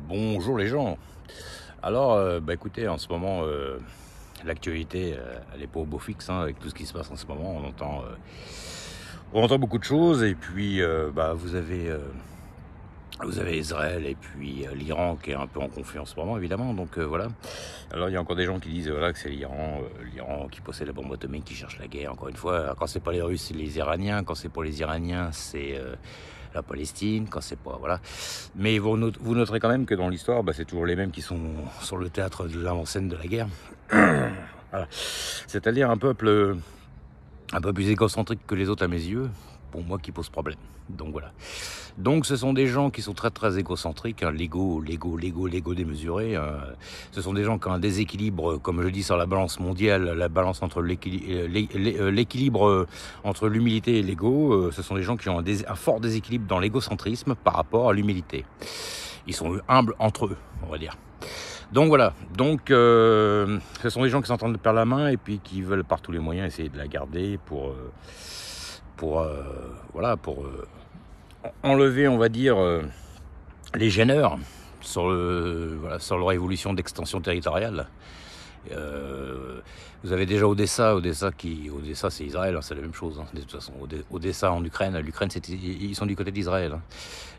Bonjour les gens. Alors, écoutez, en ce moment, l'actualité, elle est pas au beau fixe, hein, avec tout ce qui se passe en ce moment. On entend beaucoup de choses, et puis vous avez Israël et puis l'Iran qui est un peu en conflit en ce moment, évidemment. Donc voilà. Alors il y a encore des gens qui disent voilà que c'est l'Iran qui possède la bombe atomique, qui cherche la guerre. Encore une fois, quand c'est pas les Russes, c'est les Iraniens. Quand c'est pas les Iraniens, c'est la Palestine. Quand c'est pas voilà. Mais vous noterez quand même que dans l'histoire, c'est toujours les mêmes qui sont sur le théâtre de l'avant-scène de la guerre. Voilà. C'est-à-dire un peuple un peu plus égocentrique que les autres à mes yeux, pour moi, qui pose problème. Donc voilà. Donc ce sont des gens qui sont très très égocentriques, hein, l'ego démesuré. Ce sont des gens qui ont un déséquilibre, comme je dis, sur la balance mondiale, la balance entre l'équilibre entre l'humilité et l'ego. Ce sont des gens qui ont un fort déséquilibre dans l'égocentrisme par rapport à l'humilité. Ils sont humbles entre eux, on va dire. Donc voilà, ce sont des gens qui sont en train de perdre la main et puis qui veulent par tous les moyens essayer de la garder pour enlever, on va dire, les gêneurs sur leur évolution d'extension territoriale. Vous avez déjà Odessa c'est Israël, hein, c'est la même chose, hein, de toute façon. Odessa en Ukraine, ils sont du côté d'Israël, hein.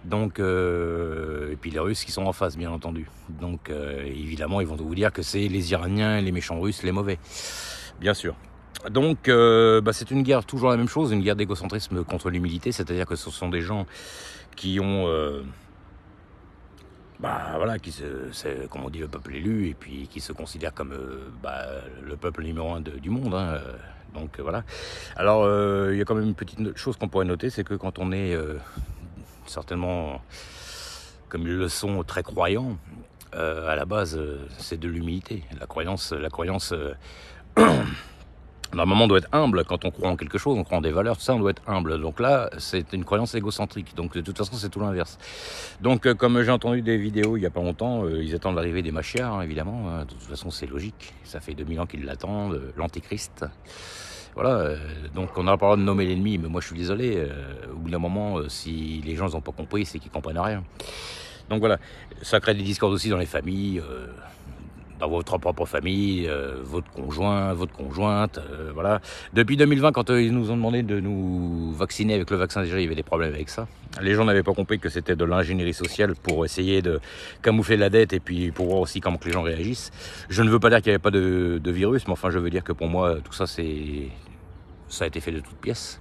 Donc et puis les Russes qui sont en face, bien entendu. Donc évidemment ils vont vous dire que c'est les Iraniens, les méchants Russes, les mauvais, bien sûr. Donc c'est une guerre, toujours la même chose, une guerre d'égocentrisme contre l'humilité, c'est-à-dire que ce sont des gens qui ont c'est comme on dit, le peuple élu, et puis qui se considèrent comme le peuple numéro 1 du monde, hein, donc voilà. Alors il y a quand même une petite chose qu'on pourrait noter, c'est que quand on est certainement, comme ils le sont, très croyants, à la base c'est de l'humilité. La croyance normalement on doit être humble. Quand on croit en quelque chose, on croit en des valeurs, tout ça, on doit être humble. Donc là, c'est une croyance égocentrique. Donc de toute façon, c'est tout l'inverse. Donc comme j'ai entendu des vidéos il n'y a pas longtemps, ils attendent l'arrivée des Mashiach, hein, évidemment. Hein. De toute façon, c'est logique. Ça fait 2000 ans qu'ils l'attendent, l'Antéchrist. Voilà, donc on n'a pas le droit de nommer l'ennemi, mais moi je suis désolé, au bout d'un moment, si les gens n'ont pas compris, c'est qu'ils comprennent rien. Donc voilà, ça crée des discordes aussi dans les familles, dans votre propre famille, votre conjoint, votre conjointe, voilà. Depuis 2020, quand ils nous ont demandé de nous vacciner avec le vaccin, déjà il y avait des problèmes avec ça. Les gens n'avaient pas compris que c'était de l'ingénierie sociale pour essayer de camoufler la dette et puis pour voir aussi comment que les gens réagissent. Je ne veux pas dire qu'il n'y avait pas de virus, mais enfin je veux dire que pour moi tout ça ça a été fait de toutes pièces.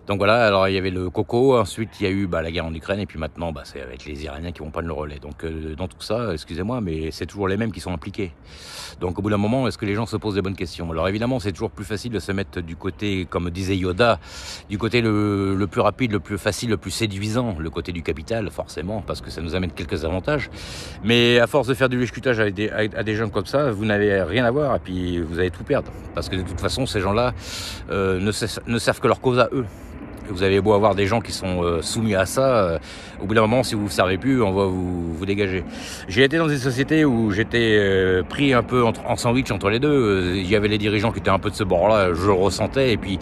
Donc voilà, alors il y avait le coco, ensuite il y a eu la guerre en Ukraine, et puis maintenant c'est avec les Iraniens qui vont prendre le relais. Donc dans tout ça, excusez-moi, mais c'est toujours les mêmes qui sont impliqués. Donc au bout d'un moment, est-ce que les gens se posent des bonnes questions? Alors évidemment, c'est toujours plus facile de se mettre du côté, comme disait Yoda, du côté le plus rapide, le plus facile, le plus séduisant, le côté du capital, forcément, parce que ça nous amène quelques avantages. Mais à force de faire du lèche-cutage à des gens comme ça, vous n'avez rien à voir, et puis vous allez tout perdre. Parce que de toute façon, ces gens-là ne servent que leur cause à eux. Vous avez beau avoir des gens qui sont soumis à ça, au bout d'un moment, si vous ne vous servez plus, on va vous dégager. J'ai été dans une société où j'étais pris un peu en sandwich entre les deux. Il y avait les dirigeants qui étaient un peu de ce bord-là, je le ressentais, et puis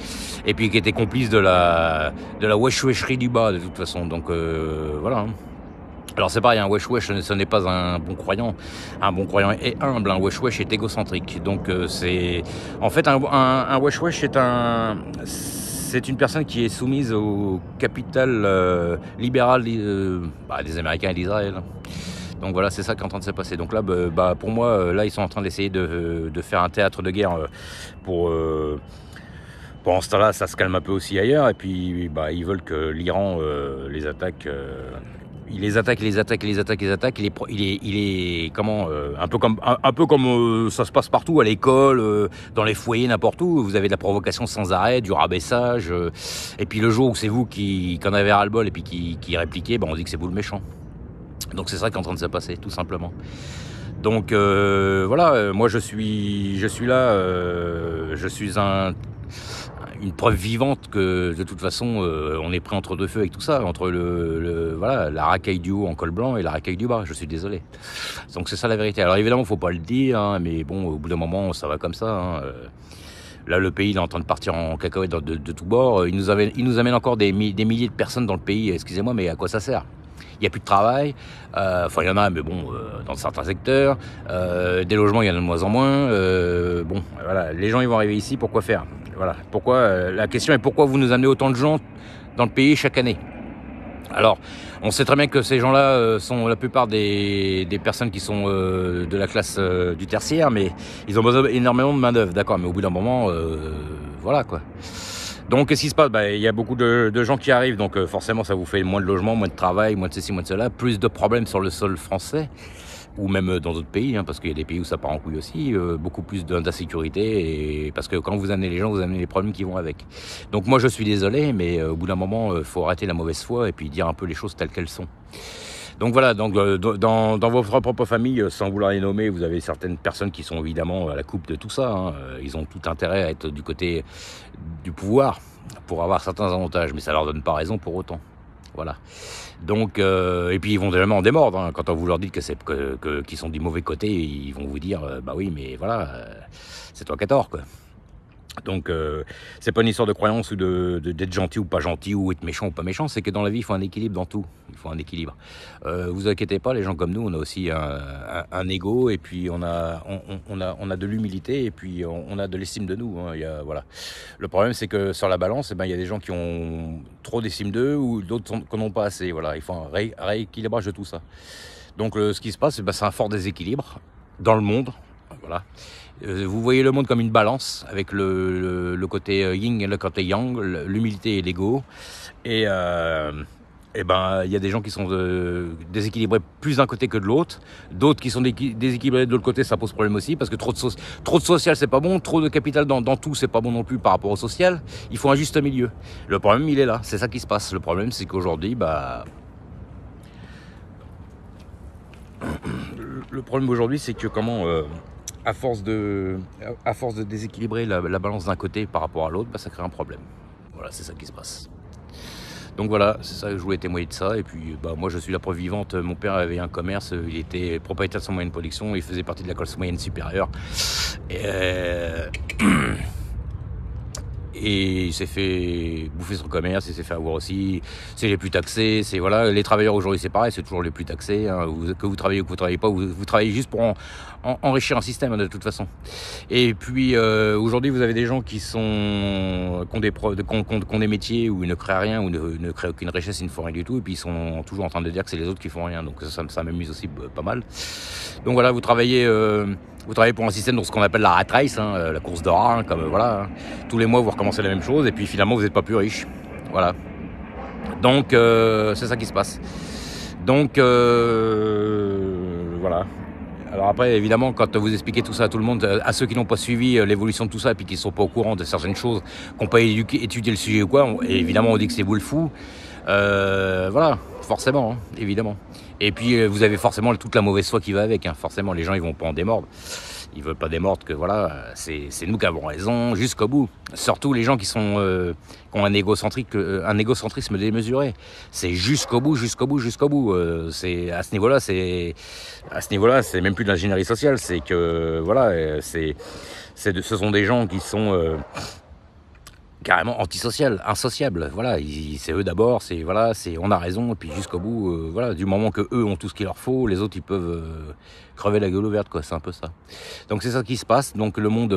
qui étaient complices de la wesh-wecherie du bas, de toute façon. Donc voilà. Alors c'est pareil, un wesh-wesh, ce n'est pas un bon croyant. Un bon croyant est humble, un wesh-wesh est égocentrique. Donc c'est... En fait, un wesh-wesh c'est une personne qui est soumise au capital libéral des Américains et d'Israël. Donc voilà, c'est ça qui est en train de se passer. Donc là, pour moi, là, ils sont en train d'essayer de faire un théâtre de guerre pendant ce temps-là, ça se calme un peu aussi ailleurs. Et puis, ils veulent que l'Iran les attaque. Il les attaque. Il est comment un peu comme ça se passe partout, à l'école, dans les foyers, n'importe où. Vous avez de la provocation sans arrêt, du rabaissage. Et puis le jour où c'est vous qui en avez ras-le-bol et puis qui répliquez, on dit que c'est vous le méchant. Donc c'est ça qui est en train de se passer, tout simplement. Donc voilà, moi je suis là, je suis une preuve vivante que de toute façon on est pris entre deux feux avec tout ça, entre la racaille du haut en col blanc et la racaille du bas, je suis désolé. Donc c'est ça la vérité. Alors évidemment faut pas le dire, hein, mais bon, au bout d'un moment ça va comme ça, hein. Là le pays il est en train de partir en cacahuète de tous bords. Il nous amène encore des milliers de personnes dans le pays, excusez-moi, mais à quoi ça sert? Il n'y a plus de travail, enfin il y en a, mais bon, dans certains secteurs, des logements il y en a de moins en moins, bon, voilà, les gens ils vont arriver ici, pourquoi faire? Voilà, pourquoi, la question est pourquoi vous nous amenez autant de gens dans le pays chaque année? Alors, on sait très bien que ces gens-là sont la plupart des personnes qui sont de la classe du tertiaire, mais ils ont besoin énormément de main-d'œuvre, d'accord, mais au bout d'un moment, voilà quoi. Donc, qu'est-ce qui se passe? Il y a beaucoup de gens qui arrivent, donc forcément, ça vous fait moins de logements, moins de travail, moins de ceci, moins de cela, plus de problèmes sur le sol français, ou même dans d'autres pays, hein, parce qu'il y a des pays où ça part en couille aussi, beaucoup plus d'insécurité, et parce que quand vous amenez les gens, vous amenez les problèmes qui vont avec. Donc moi, je suis désolé, mais au bout d'un moment, faut arrêter la mauvaise foi et puis dire un peu les choses telles qu'elles sont. Donc voilà, donc dans votre propre famille, sans vouloir les nommer, vous avez certaines personnes qui sont évidemment à la coupe de tout ça. Hein. Ils ont tout intérêt à être du côté du pouvoir pour avoir certains avantages, mais ça leur donne pas raison pour autant. Voilà. Donc, et puis ils vont déjà en démordre. Hein. Quand vous leur dites qu'ils sont du mauvais côté, ils vont vous dire, bah oui, mais voilà, c'est toi qui as tort, quoi. Donc, c'est pas une histoire de croyance ou d'être gentil ou pas gentil, ou être méchant ou pas méchant, c'est que dans la vie, il faut un équilibre dans tout. Il faut un équilibre. Vous inquiétez pas, les gens comme nous, on a aussi un ego, et puis on a de l'humilité, et puis on a de l'estime de nous. Hein. Voilà. Le problème, c'est que sur la balance, il y a des gens qui ont trop d'estime d'eux, ou d'autres qui n'en ont pas assez. Voilà. Il faut un rééquilibrage de tout ça. Donc, ce qui se passe, c'est un fort déséquilibre dans le monde. Voilà. Vous voyez le monde comme une balance, avec le côté yin et le côté yang, l'humilité et l'ego. Et il y a des gens qui sont déséquilibrés plus d'un côté que de l'autre. D'autres qui sont déséquilibrés de l'autre côté, ça pose problème aussi, parce que trop de social, c'est pas bon. Trop de capital dans tout, c'est pas bon non plus par rapport au social. Il faut un juste milieu. Le problème, il est là. C'est ça qui se passe. Le problème, c'est qu'aujourd'hui, le problème aujourd'hui, c'est que à force de déséquilibrer la balance d'un côté par rapport à l'autre, ça crée un problème. Voilà, c'est ça qui se passe. Donc voilà, c'est ça que je voulais témoigner de ça. Et puis moi je suis la preuve vivante. Mon père avait un commerce, il était propriétaire de son moyen de production, il faisait partie de la classe moyenne supérieure. Et il s'est fait bouffer son commerce, il s'est fait avoir aussi. C'est les plus taxés, c'est voilà. Les travailleurs aujourd'hui c'est pareil, c'est toujours les plus taxés. Hein. Que vous travaillez ou que vous travaillez pas, vous travaillez juste pour enrichir un système, hein, de toute façon. Et puis aujourd'hui vous avez des gens qui ont des métiers où ils ne créent rien, ou ne créent aucune richesse, ils ne font rien du tout, et puis ils sont toujours en train de dire que c'est les autres qui font rien. Donc ça m'amuse aussi pas mal. Donc voilà, vous travaillez pour un système dans ce qu'on appelle la rat race, hein, la course de rat, hein, comme voilà. Hein. Tous les mois, vous recommencez la même chose, et puis finalement, vous n'êtes pas plus riche. Voilà. Donc, c'est ça qui se passe. Donc, voilà. Alors après, évidemment, quand vous expliquez tout ça à tout le monde, à ceux qui n'ont pas suivi l'évolution de tout ça, et puis qui ne sont pas au courant de certaines choses, qui n'ont pas étudié le sujet ou quoi, évidemment, on dit que c'est vous le fou. Voilà, forcément, hein, évidemment. Et puis vous avez forcément toute la mauvaise foi qui va avec, hein. Forcément les gens ils vont pas en démordre, ils veulent pas démordre que voilà, c'est nous qui avons raison jusqu'au bout. Surtout les gens qui ont un égocentrisme démesuré, c'est jusqu'au bout. C'est à ce niveau-là, c'est même plus de l'ingénierie sociale, c'est que voilà, ce sont des gens qui sont carrément antisocial, insociable. Voilà, c'est eux d'abord, on a raison, et puis jusqu'au bout, voilà, du moment que eux ont tout ce qu'il leur faut, les autres ils peuvent crever la gueule ouverte, quoi. C'est un peu ça. Donc c'est ça qui se passe. Donc le monde,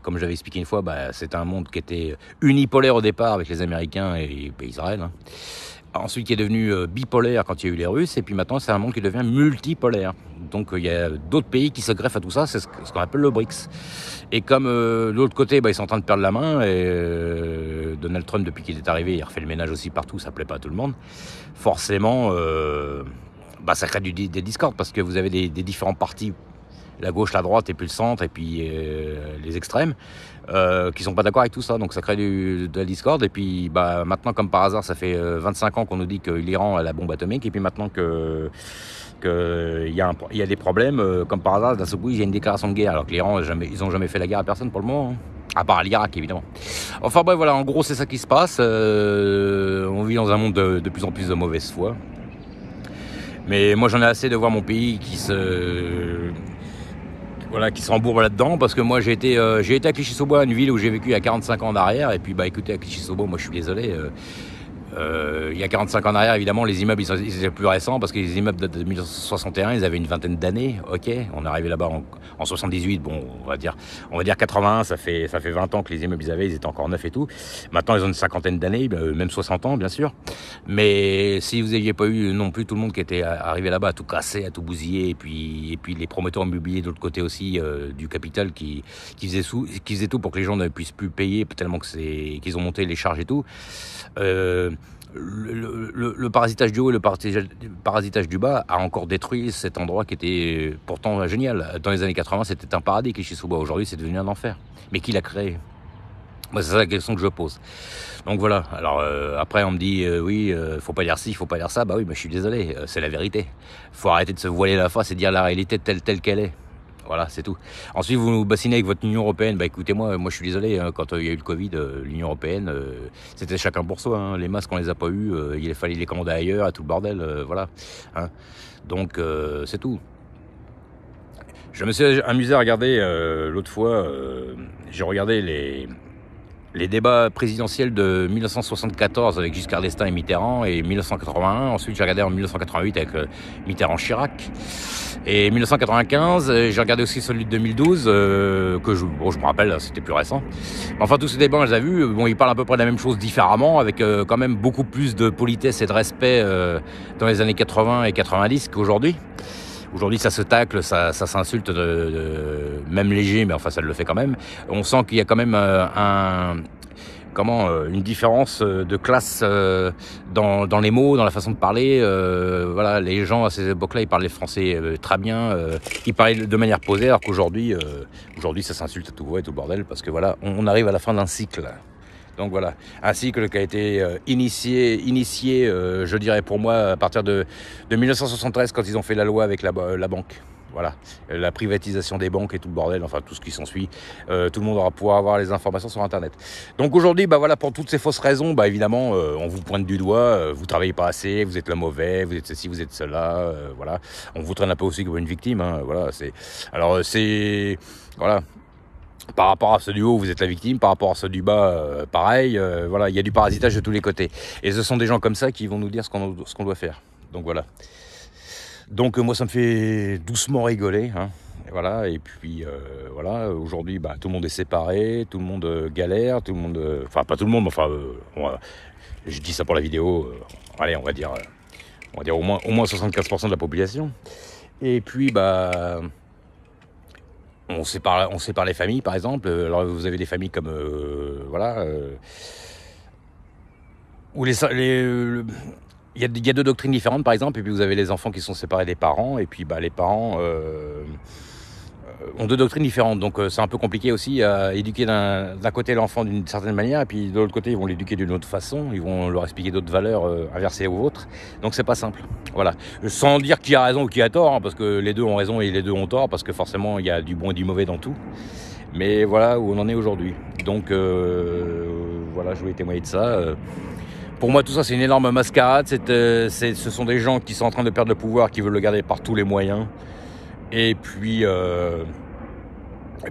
comme j'avais expliqué une fois, c'est un monde qui était unipolaire au départ avec les Américains et Israël. Hein. Ensuite, qui est devenu bipolaire quand il y a eu les Russes, et puis maintenant, c'est un monde qui devient multipolaire. Donc, il y a d'autres pays qui se greffent à tout ça, c'est ce qu'on appelle le BRICS. Et comme de l'autre côté, ils sont en train de perdre la main, et Donald Trump, depuis qu'il est arrivé, il refait le ménage aussi partout, ça plaît pas à tout le monde. Forcément, ça crée des discordes, parce que vous avez des différents partis, la gauche, la droite, et puis le centre, et puis les extrêmes, qui sont pas d'accord avec tout ça. Donc ça crée de la discorde. Et puis maintenant, comme par hasard, ça fait 25 ans qu'on nous dit que l'Iran a la bombe atomique, et puis maintenant qu'il y a des problèmes, comme par hasard, d'un seul coup, il y a une déclaration de guerre, alors que l'Iran, ils n'ont jamais fait la guerre à personne pour le moment, hein. À part à l'Irak, évidemment. Enfin bref, voilà, en gros, c'est ça qui se passe. On vit dans un monde de plus en plus de mauvaise foi. Mais moi, j'en ai assez de voir mon pays qui s'embourbe là-dedans, parce que moi j'ai été à Clichy-sous-Bois, une ville où j'ai vécu il y a 45 ans d'arrière, et puis écoutez, à Clichy-sous-Bois, moi je suis désolé, Il y a 45 ans en arrière, évidemment, les immeubles, ils étaient plus récents, parce que les immeubles de 1961, ils avaient une vingtaine d'années, ok. On est arrivé là-bas en 78, bon, on va dire 81, ça fait 20 ans que les immeubles, ils étaient encore neufs et tout. Maintenant, ils ont une cinquantaine d'années, même 60 ans, bien sûr. Mais si vous n'aviez pas eu non plus tout le monde qui était arrivé là-bas à tout casser, à tout bousiller, et puis les promoteurs immobiliers de l'autre côté aussi, du capital, qui faisaient tout pour que les gens ne puissent plus payer, tellement qu'ils ont monté les charges et tout. Le parasitage du haut et le parasitage du bas a encore détruit cet endroit qui était pourtant génial. Dans les années 80, c'était un paradis, Clichy-sous-Bois. Aujourd'hui, c'est devenu un enfer. Mais qui l'a créé? Moi, c'est ça la question que je pose. Donc voilà. Alors après, on me dit oui, faut pas dire ci, faut pas dire ça. Bah oui, mais je suis désolé, c'est la vérité. Faut arrêter de se voiler la face et dire la réalité telle qu'elle est. Voilà, c'est tout. Ensuite, vous nous bassinez avec votre Union Européenne. Bah écoutez-moi, je suis désolé, hein, quand il y a eu le Covid, l'Union Européenne, c'était chacun pour soi. Hein. Les masques, on les a pas eus, il fallait les commander ailleurs, à tout le bordel, voilà. Hein. Donc, c'est tout. Je me suis amusé à regarder, l'autre fois, j'ai regardé les débats présidentiels de 1974 avec Giscard d'Estaing et Mitterrand, et 1981. Ensuite, j'ai regardé en 1988 avec Mitterrand-Chirac. Et 1995, j'ai regardé aussi celui de 2012, que je me rappelle, c'était plus récent. Enfin, tous ces débats, on les a vus. Bon, ils parlent à peu près de la même chose différemment, avec quand même beaucoup plus de politesse et de respect dans les années 80 et 90 qu'aujourd'hui. Aujourd'hui, ça se tacle, ça s'insulte, même léger, mais enfin, ça le fait quand même. On sent qu'il y a quand même une différence de classe dans les mots, dans la façon de parler. Voilà, les gens à ces époques-là, ils parlaient français très bien, ils parlaient de manière posée, alors qu'aujourd'hui, ça s'insulte à tout va et tout le bordel, parce que voilà, on arrive à la fin d'un cycle. Donc voilà, un cycle qui a été initié, je dirais pour moi, à partir de 1973, quand ils ont fait la loi avec la banque. Voilà, la privatisation des banques et tout le bordel, enfin tout ce qui s'ensuit. Tout le monde aura pouvoir avoir les informations sur Internet. Donc aujourd'hui, bah voilà, pour toutes ces fausses raisons, bah évidemment, on vous pointe du doigt, vous travaillez pas assez, vous êtes le mauvais, vous êtes ceci, vous êtes cela, voilà. On vous traîne un peu aussi comme une victime, hein, voilà. Voilà. Par rapport à ceux du haut, vous êtes la victime. Par rapport à ceux du bas, pareil. Voilà, il y a du parasitage de tous les côtés. Et ce sont des gens comme ça qui vont nous dire ce qu'on doit faire. Donc voilà. Donc moi, ça me fait doucement rigoler. Hein. Et voilà. Et puis voilà. Aujourd'hui, bah, tout le monde est séparé, tout le monde galère, tout le monde. Enfin, pas tout le monde. Enfin, je dis ça pour la vidéo. Allez, on va dire au moins 75% de la population. Et puis bah. On sépare les familles, par exemple. Alors, vous avez des familles comme, où il y a deux doctrines différentes, par exemple, et puis vous avez les enfants qui sont séparés des parents, et puis bah, les parents ont deux doctrines différentes. Donc, c'est un peu compliqué aussi à éduquer d'un côté l'enfant d'une certaine manière, et puis de l'autre côté, ils vont l'éduquer d'une autre façon, ils vont leur expliquer d'autres valeurs inversées aux vôtres. Donc, c'est pas simple. Voilà. Sans dire qui a raison ou qui a tort, hein, parce que les deux ont raison et les deux ont tort, parce que forcément, il y a du bon et du mauvais dans tout. Mais voilà où on en est aujourd'hui. Donc, voilà, je voulais témoigner de ça. Pour moi, tout ça, c'est une énorme mascarade. Ce sont des gens qui sont en train de perdre le pouvoir, qui veulent le garder par tous les moyens. Et puis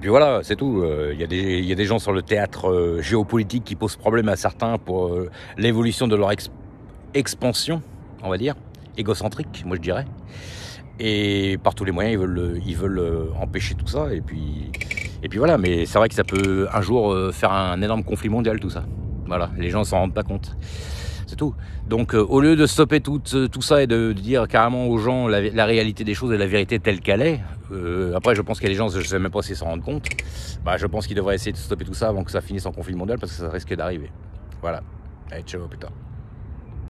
voilà, c'est tout. Il y a des gens sur le théâtre géopolitique qui posent problème à certains pour l'évolution de leur expansion, on va dire, égocentrique, moi je dirais. Et par tous les moyens, ils veulent empêcher tout ça. Et puis voilà, mais c'est vrai que ça peut un jour faire un énorme conflit mondial, tout ça. Voilà, les gens ne s'en rendent pas compte. C'est tout. Donc au lieu de stopper tout ça et de dire carrément aux gens la réalité des choses et la vérité telle qu'elle est, après je pense qu'il y a des gens, je ne sais même pas s'ils s'en rendent compte, bah, je pense qu'ils devraient essayer de stopper tout ça avant que ça finisse en conflit mondial, parce que ça risque d'arriver. Voilà. Allez, ciao, putain.